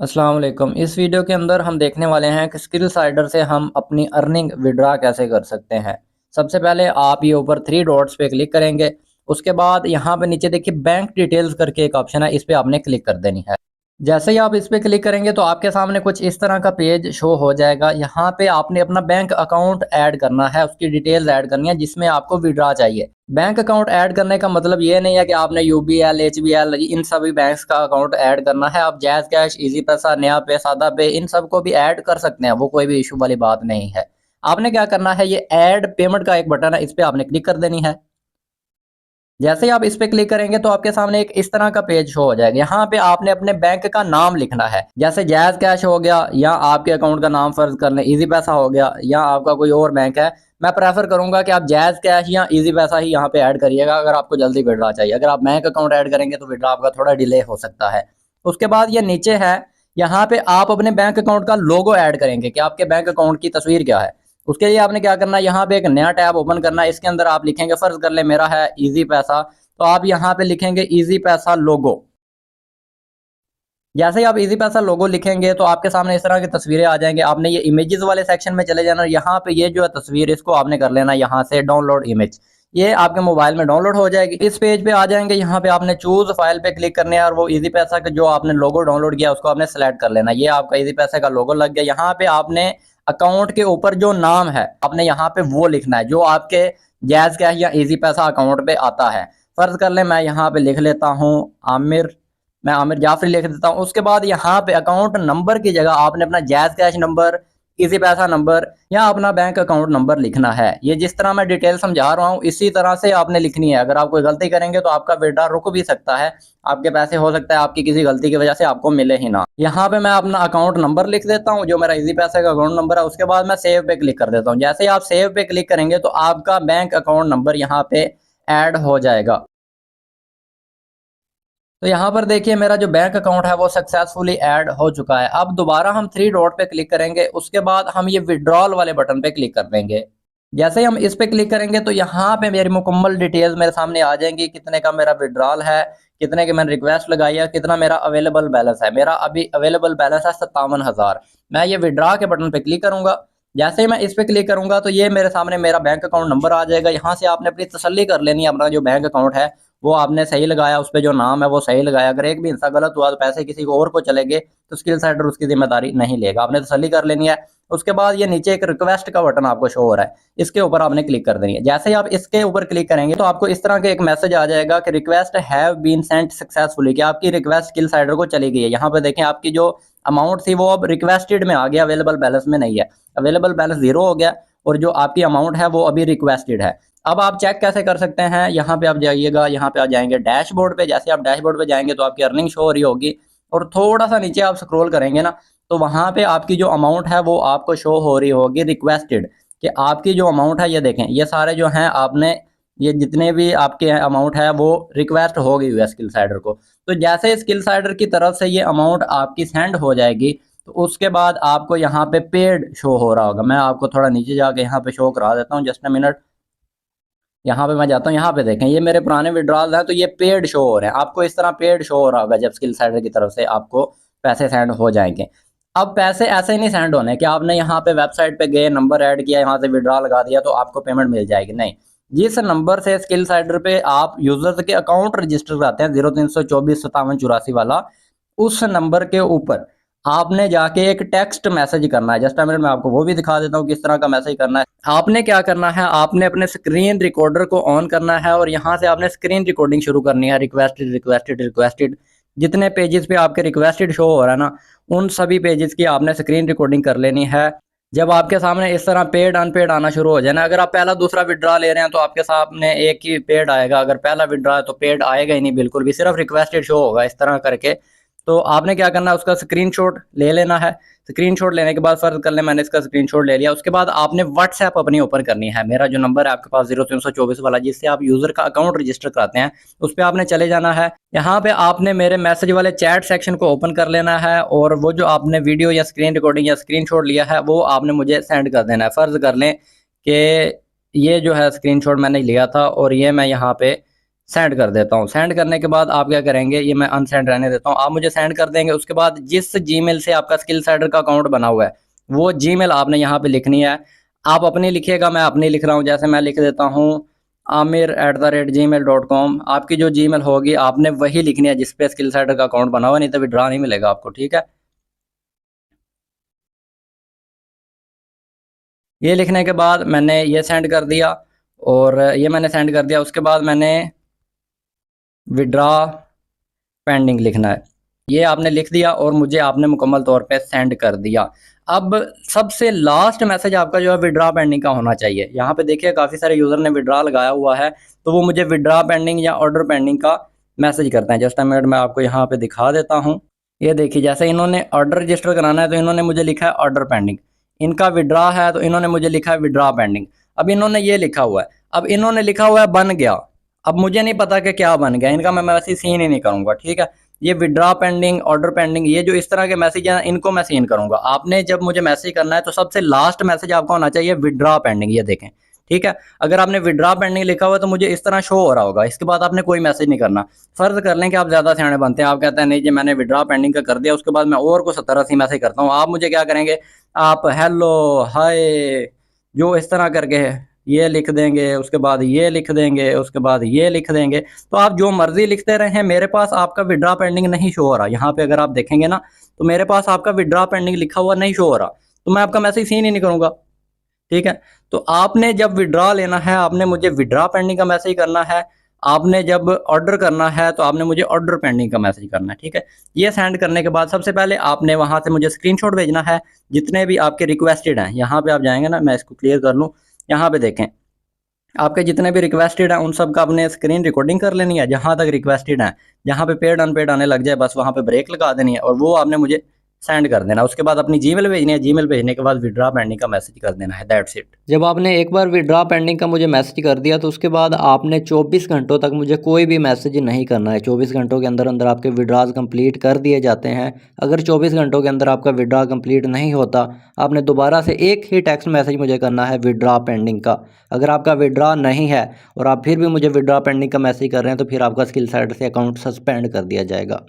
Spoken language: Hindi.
अस्सलाम वालेकुम। इस वीडियो के अंदर हम देखने वाले हैं कि स्किल साइडर से हम अपनी अर्निंग विड्रा कैसे कर सकते हैं। सबसे पहले आप ये ऊपर थ्री डॉट्स पे क्लिक करेंगे। उसके बाद यहाँ पे नीचे देखिए बैंक डिटेल्स करके एक ऑप्शन है, इस पे आपने क्लिक कर देनी है। जैसे ही आप इस पे क्लिक करेंगे तो आपके सामने कुछ इस तरह का पेज शो हो जाएगा। यहाँ पे आपने अपना बैंक अकाउंट ऐड करना है, उसकी डिटेल्स ऐड करनी है जिसमें आपको विड्रा चाहिए। बैंक अकाउंट ऐड करने का मतलब ये नहीं है कि आपने यूबीएल, एचबीएल इन सभी बैंक्स का अकाउंट ऐड करना है। आप जैज़ कैश, इजी पैसा, नया पे, सादा पे इन सबको भी ऐड कर सकते हैं, वो कोई भी इशू वाली बात नहीं है। आपने क्या करना है, ये ऐड पेमेंट का एक बटन है, इस पे आपने क्लिक कर देनी है। जैसे ही आप इस पे क्लिक करेंगे तो आपके सामने एक इस तरह का पेज शो हो जाएगा। यहाँ पे आपने अपने बैंक का नाम लिखना है, जैसे जैज कैश हो गया, या आपके अकाउंट का नाम फर्ज कर लें इजी पैसा हो गया, या आपका कोई और बैंक है। मैं प्रेफर करूंगा कि आप जैज कैश या इजी पैसा ही यहाँ पे ऐड करिएगा अगर आपको जल्दी विड्रा चाहिए। अगर आप बैंक अकाउंट ऐड करेंगे तो विड्रा आपका थोड़ा डिले हो सकता है। उसके बाद ये नीचे है, यहाँ पे आप अपने बैंक अकाउंट का लोगो ऐड करेंगे कि आपके बैंक अकाउंट की तस्वीर क्या है। उसके लिए आपने क्या करना है, यहाँ पे एक नया टैब ओपन करना है। इसके अंदर आप लिखेंगे, फर्ज कर ले मेरा है इजी पैसा, तो आप यहाँ पे लिखेंगे इजी पैसा लोगो। जैसे ही आप इजी पैसा लोगो लिखेंगे तो आपके सामने इस तरह की तस्वीरें आ जाएंगे। आपने ये इमेजेस वाले सेक्शन में चले जाना, यहाँ पे ये जो है तस्वीर, इसको आपने कर लेना यहाँ से डाउनलोड इमेज। ये आपके मोबाइल में डाउनलोड हो जाएगी। इस पेज पे आ जाएंगे, यहाँ पे आपने चूज फाइल पे क्लिक करने है और वो इजी पैसा का जो आपने लोगो डाउनलोड किया उसको आपने सेलेक्ट कर लेना। ये आपका इजी पैसा का लोगो लग गया। यहाँ पे आपने अकाउंट के ऊपर जो नाम है आपने यहाँ पे वो लिखना है जो आपके जैज कैश या इजी पैसा अकाउंट पे आता है। फर्ज कर ले मैं यहाँ पे लिख लेता हूँ आमिर, मैं आमिर जाफरी लिख देता हूँ। उसके बाद यहाँ पे अकाउंट नंबर की जगह आपने अपना जैज कैश नंबर, इजी पैसा नंबर या अपना बैंक अकाउंट नंबर लिखना है। ये जिस तरह मैं डिटेल समझा रहा हूँ इसी तरह से आपने लिखनी है। अगर आप कोई गलती करेंगे तो आपका विड्रॉ रुक भी सकता है, आपके पैसे हो सकता है आपकी किसी गलती की वजह से आपको मिले ही ना। यहाँ पे मैं अपना अकाउंट नंबर लिख देता हूँ जो मेरा इजी पैसा का अकाउंट नंबर है। उसके बाद मैं सेव पे क्लिक कर देता हूँ। जैसे ही आप सेव पे क्लिक करेंगे तो आपका बैंक अकाउंट नंबर यहाँ पे ऐड हो जाएगा। तो यहाँ पर देखिए मेरा जो बैंक अकाउंट है वो सक्सेसफुली ऐड हो चुका है। अब दोबारा हम थ्री डॉट पे क्लिक करेंगे, उसके बाद हम ये विड्रॉल वाले बटन पे क्लिक कर देंगे। जैसे ही हम इस पे क्लिक करेंगे तो यहाँ पे मेरी मुकम्मल डिटेल्स मेरे सामने आ जाएंगी, कितने का मेरा विड्रॉल है, कितने की मैंने रिक्वेस्ट लगाई है, कितना मेरा अवेलेबल बैलेंस है। मेरा अभी अवेलेबल बैलेंस है 57,000। मैं ये विड्रॉ के बटन पे क्लिक करूंगा। जैसे ही मैं इस पे क्लिक करूंगा तो ये मेरे सामने मेरा बैंक अकाउंट नंबर आ जाएगा। यहाँ से आपने अपनी तसल्ली कर लेनी है, अपना जो बैंक अकाउंट है वो आपने सही लगाया, उस पर जो नाम है वो सही लगाया। अगर एक भी हिस्सा गलत हुआ तो पैसे किसी को और को चले गए तो स्किल साइडर उसकी जिम्मेदारी नहीं लेगा। आपने तसल्ली कर लेनी है। उसके बाद ये नीचे एक रिक्वेस्ट का बटन आपको शो हो रहा है, इसके ऊपर आपने क्लिक कर देनी है। जैसे ही आप इसके ऊपर क्लिक करेंगे तो आपको इस तरह का एक मैसेज आ जाएगा कि request have been sent successfully, कि आपकी रिक्वेस्ट स्किल साइडर को चली गई है। यहाँ पे देखें आपकी जो अमाउंट थी वो अब रिक्वेस्टेड में आ गया, अवेलेबल बैलेंस में नहीं है। अवेलेबल बैलेंस 0 हो गया और जो आपकी अमाउंट है वो अभी रिक्वेस्टेड है। अब आप चेक कैसे कर सकते हैं, यहाँ पे आप जाइएगा, यहाँ पे आ जाएंगे डैशबोर्ड पे। जैसे आप डैशबोर्ड पे जाएंगे तो आपकी अर्निंग शो हो रही होगी और थोड़ा सा नीचे आप स्क्रॉल करेंगे ना तो वहाँ पे आपकी जो अमाउंट है वो आपको शो हो रही होगी रिक्वेस्टेड, कि आपकी जो अमाउंट है ये देखें, ये सारे जो हैं आपने, ये जितने भी आपके अमाउंट है वो रिक्वेस्ट हो गई हुई है स्किल साइडर को। तो जैसे स्किल साइडर की तरफ से ये अमाउंट आपकी सेंड हो जाएगी तो उसके बाद आपको यहाँ पे पेड शो हो रहा होगा। मैं आपको थोड़ा नीचे जाके यहाँ पे शो करा देता हूँ, जस्ट अ मिनट। यहाँ पे मैं जाता हूँ, यहाँ पे देखें ये मेरे पुराने विड्रॉल हैं तो ये पेड शो हो रहे हैं। आपको इस तरह पेड शो हो रहा होगा जब स्किल साइडर की तरफ से आपको पैसे सेंड हो जाएंगे। अब पैसे ऐसे ही नहीं सेंड होने कि आपने यहाँ पे वेबसाइट पे गए, नंबर ऐड किया, यहाँ से विड्रॉ लगा दिया तो आपको पेमेंट मिल जाएगी। नहीं, जिस नंबर से स्किल साइडर पे आप यूजर्स के अकाउंट रजिस्टर कराते हैं 03245784 वाला, उस नंबर के ऊपर आपने जाके एक टेक्स्ट मैसेज करना है। जस्ट अ मिनट मैं आपको वो भी दिखा देता हूँ किस तरह का मैसेज करना है। आपने क्या करना है, आपने अपने स्क्रीन रिकॉर्डर को ऑन करना है और यहाँ से आपने स्क्रीन रिकॉर्डिंग शुरू करनी है। रिक्वेस्टेड रिक्वेस्टेड रिक्वेस्टेड, जितने पेजेस पे आपके रिक्वेस्टेड शो हो रहा है ना उन सभी पेजेस की आपने स्क्रीन रिकॉर्डिंग कर लेनी है। जब आपके सामने इस तरह पेड अनपेड आना शुरू हो जाए ना, अगर आप पहला दूसरा विड्रॉ ले रहे हैं तो आपके सामने एक ही पेड आएगा, अगर पहला विड्रॉ है तो पेड आएगा ही नहीं बिल्कुल भी, सिर्फ रिक्वेस्टेड शो होगा इस तरह करके। तो आपने क्या करना है, उसका स्क्रीनशॉट ले लेना है। स्क्रीनशॉट लेने के बाद फर्ज कर ले मैंने इसका स्क्रीनशॉट ले लिया, उसके बाद आपने व्हाट्सएप अपनी ओपन करनी है। मेरा जो नंबर है आपके पास 0324 वाला जिससे आप यूजर का अकाउंट रजिस्टर कराते हैं, उस पर आपने चले जाना है। यहाँ पे आपने मेरे मैसेज वाले चैट सेक्शन को ओपन कर लेना है और वो जो आपने वीडियो या स्क्रीन रिकॉर्डिंग या स्क्रीनशॉट लिया है वो आपने मुझे सेंड कर देना है। फर्ज कर लें कि ये जो है स्क्रीनशॉट मैंने लिया था और ये मैं यहाँ पे सेंड कर देता हूँ। सेंड करने के बाद आप क्या करेंगे, ये मैं अनसेंड रहने देता हूँ, आप मुझे सेंड कर देंगे। उसके बाद जिस जीमेल से आपका स्किल साइडर का अकाउंट बना हुआ है वो जीमेल आपने यहाँ पे लिखनी है। आप अपनी लिखिएगा, मैं अपनी लिख रहा हूँ। जैसे मैं लिख देता हूँ amir@gmail.com। आपकी जो जीमेल होगी आपने वही लिखनी है जिस पे स्किल साइडर का अकाउंट बना हुआ, नहीं तो विड्रॉ नहीं मिलेगा आपको, ठीक है। ये लिखने के बाद मैंने ये सेंड कर दिया, और ये मैंने सेंड कर दिया। उसके बाद मैंने विड्रॉ पेंडिंग लिखना है, ये आपने लिख दिया और मुझे आपने मुकम्मल तौर पे सेंड कर दिया। अब सबसे लास्ट मैसेज आपका जो है विड्रॉ पेंडिंग का होना चाहिए। यहाँ पे देखिए काफ़ी सारे यूज़र ने विड्रॉ लगाया हुआ है, तो वो मुझे विड्रॉ पेंडिंग या ऑर्डर पेंडिंग का मैसेज करते हैं। जस्ट मिनट मैं आपको यहाँ पे दिखा देता हूँ। ये देखिए, जैसे इन्होंने ऑर्डर रजिस्टर कराना है तो इन्होंने मुझे लिखा है ऑर्डर पेंडिंग, इनका विड्रॉ है तो इन्होंने मुझे लिखा है विड्रॉ पेंडिंग। अब इन्होंने ये लिखा हुआ है, अब इन्होंने लिखा हुआ है बन गया। अब मुझे नहीं पता कि क्या बन गया इनका, मैं मैसेज सीन ही नहीं करूंगा, ठीक है। ये विड्रॉ पेंडिंग, ऑर्डर पेंडिंग, ये जो इस तरह के मैसेज हैं इनको मैं सीन करूंगा। आपने जब मुझे मैसेज करना है तो सबसे लास्ट मैसेज आपका होना चाहिए विड्रॉ पेंडिंग, ये देखें, ठीक है। अगर आपने विड्रॉ पेंडिंग लिखा हुआ है तो मुझे इस तरह शो हो रहा होगा, इसके बाद आपने कोई मैसेज नहीं करना। फर्ज कर लें कि आप ज़्यादा सियाने बनते हैं, आप कहते हैं नहीं जी मैंने विड्रॉ पेंडिंग का कर दिया, उसके बाद मैं और को 70-80 मैसेज करता हूँ। आप मुझे क्या करेंगे, आप हेलो हाय जो इस तरह करके ये लिख देंगे, उसके बाद ये लिख देंगे, उसके बाद ये लिख देंगे। तो आप जो मर्जी लिखते रहें, मेरे पास आपका विड्रॉ पेंडिंग नहीं शो हो रहा। यहाँ पे अगर आप देखेंगे ना तो मेरे पास आपका विड्रॉ पेंडिंग लिखा हुआ नहीं शो हो रहा, तो मैं आपका मैसेज सीन ही नहीं करूँगा, ठीक है। तो आपने जब विड्रॉ लेना है आपने मुझे विड्रॉ पेंडिंग का मैसेज करना है, आपने जब ऑर्डर करना है तो आपने मुझे ऑर्डर पेंडिंग का मैसेज करना है, ठीक है। ये सेंड करने के बाद सबसे पहले आपने वहाँ से मुझे स्क्रीनशॉट भेजना है जितने भी आपके रिक्वेस्टेड हैं। यहाँ पे आप जाएंगे ना, मैं इसको क्लियर कर लूँ, यहाँ पे देखें आपके जितने भी रिक्वेस्टेड हैं उन सब का आपने स्क्रीन रिकॉर्डिंग कर लेनी है। जहाँ तक रिक्वेस्टेड हैं, जहाँ पे पेड अनपेड आने लग जाए बस वहाँ पे ब्रेक लगा देनी है और वो आपने मुझे सेंड कर देना। उसके बाद अपनी जीमेल भेजनी है, जीमेल भेजने के बाद विड्रॉ पेंडिंग का मैसेज कर देना है, दैट्स इट। जब आपने एक बार विड्रॉ पेंडिंग का मुझे मैसेज कर दिया तो उसके बाद आपने 24 घंटों तक मुझे कोई भी मैसेज नहीं करना है। 24 घंटों के अंदर अंदर आपके विड्रॉज कंप्लीट कर दिए जाते हैं। अगर 24 घंटों के अंदर आपका विड्रॉ कंप्लीट नहीं होता, आपने दोबारा से एक ही टेक्स्ट मैसेज मुझे करना है विड्रॉ पेंडिंग का। अगर आपका विड्रॉ नहीं है और आप फिर भी मुझे विड्रॉ पेंडिंग का मैसेज कर रहे हैं तो फिर आपका स्किल साइडर से अकाउंट सस्पेंड कर दिया जाएगा।